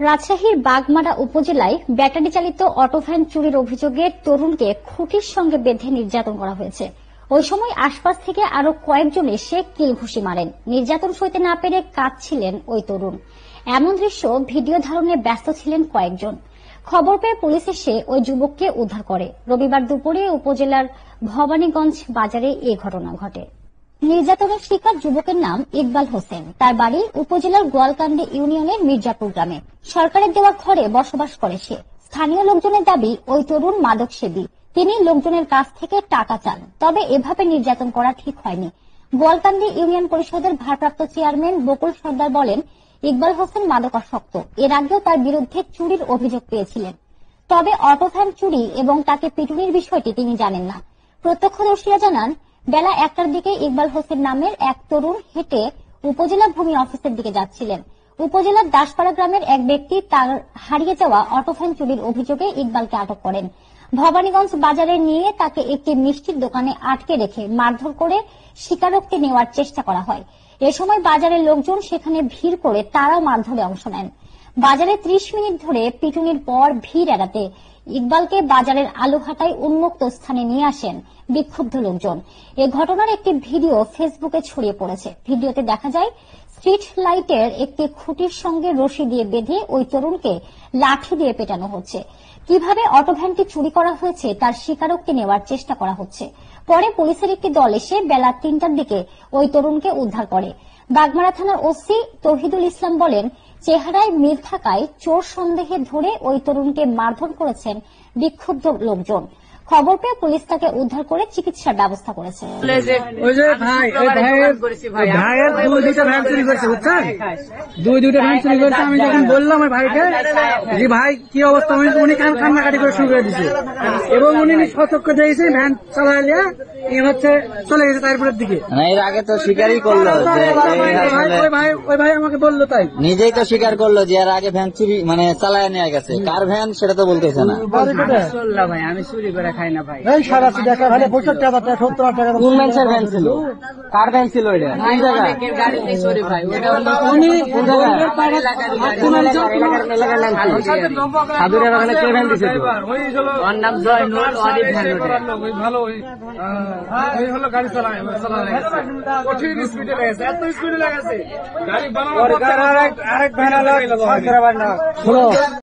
রাজশাহীর বাগমারা উপজেলায় ব্যাটারি চালিত অটোভ্যান চুরির অভিযোগে তরুণকে খুঁটির সঙ্গে বেঁধে নির্যাতন করা হয়েছে। ওই সময় আশপাশ থেকে আরো কয়েকজন এসে কিল ঘুষি মারেন। নির্যাতন সইতে না পেরে কাঁদছিলেন ওই তরুণ। এমন দৃশ্য ভিডিও ধারণে ব্যস্ত ছিলেন কয়েকজন। খবর পেয়ে পুলিশ এসে ওই যুবককে উদ্ধার করে। রবিবার দুপুরে উপজেলার ভবানীগঞ্জ বাজারে এই ঘটনা ঘটে। নির্যাতনের শিকার যুবকের নাম ইকবাল হোসেন। তার বাড়ি উপজেলার গোয়ালকান্দি ইউনিয়নের মির্জাপুর গ্রামে। সরকারের দেওয়া ঘরে বসবাস করে সে। স্থানীয় লোকজনের দাবি, ওই তরুণ মাদক সেবী। তিনি লোকজনের কাছ থেকে টাকা চান। তবে এভাবে নির্যাতন করা ঠিক হয়নি। গোয়ালকান্দি ইউনিয়ন পরিষদের ভারপ্রাপ্ত চেয়ারম্যান বকুল সর্দার বলেন, ইকবাল হোসেন মাদকাসক্ত। এর আগেও তার বিরুদ্ধে চুরির অভিযোগ পেয়েছিলেন। তবে অটোভ্যান চুরি এবং তাকে পিটুনির বিষয়টি তিনি জানেন না। প্রত্যক্ষদর্শীরা জানান, বেলা 1টার দিকে ইকবাল হোসেন নামের এক তরুণ হেঁটে উপজেলা ভূমি অফিসের দিকে যাচ্ছিলেন। উপজেলার দাসপাড়া গ্রামের এক ব্যক্তি তার হারিয়ে যাওয়া অটোভ্যান চুরির অভিযোগে ইকবালকে আটক করেন। ভবানীগঞ্জ বাজারে নিয়ে তাকে একটি মিষ্টির দোকানে আটকে রেখে মারধর করে স্বীকারোক্তি নেওয়ার চেষ্টা করা হয়। এ সময় বাজারের লোকজন সেখানে ভিড় করে তারাও মারধরে অংশ নেন। বাজারে 30 মিনিট ধরে পিটুনির পর ভিড় এড়াতে ইকবালকে বাজারের আলুহাটায় উন্মুক্ত স্থানে নিয়ে আসেন বিক্ষুব্ধ লোকজন। এ ঘটনার একটি ভিডিও ফেসবুকে ছড়িয়ে পড়েছে। ভিডিওতে দেখা যায়, স্ট্রিট লাইটের একটি খুঁটির সঙ্গে রশি দিয়ে বেঁধে ওই তরুণকে লাঠি দিয়ে পেটানো হচ্ছে। কিভাবে অটোভ্যানটি চুরি করা হয়েছে তার স্বীকারোক্তি নেওয়ার চেষ্টা করা হচ্ছে। পরে পুলিশের একটি দল এসে বেলা 3টার দিকে ওই তরুণকে উদ্ধার করে। বাগমারা থানার ওসি তৌহিদুল ইসলাম বলেন, চেহারায় মিল থাকায় চোর সন্দেহে ধরে ওই তরুণকে মারধর করেছেন বিক্ষুব্ধ লোকজন। খবর পেয়ে পুলিশ তাকে উদ্ধার করে চিকিৎসার ব্যবস্থা করেছে। দুইটা ভ্যান চুরি করছে, বুঝছেন? দুইটা ভ্যান চুরি করছে। আমি যখন বললাম ওই ভাইকে যে ভাই কি অবস্থা, উনি কান্নাকাটি করে শুরু করে দিচ্ছে এবং উনি সতর্ক দিয়েছে ভ্যান চালাইলে হচ্ছে চলে গেছে তারপরের দিকে। এর আগে তো স্বীকারই করলো, ওই ভাই আমাকে বললো, তাই নিজেই তো স্বীকার করলো যে এর আগে ভ্যান চুরি চালায় নিয়ে গেছে। কার ভ্যান সেটা তো বলতেছে না। ভাই আমি চুরি করে খাই না ভাই। এই সারা দেখা ভাই 75,000 টাকা 70,000 টাকা কোন মানুষের ভ্যান ছিল? কার ভ্যান ছিল ওইটা? সাধুর এলাকায় কে ভ্যান দিছে? ওর নাম জয়নুল। ভালো হলো গাড়ি চালায় কঠিন স্পিডে লেগেছে, এত স্পিডে লেগেছে গাড়ি বানানো। আরেক ভ্যান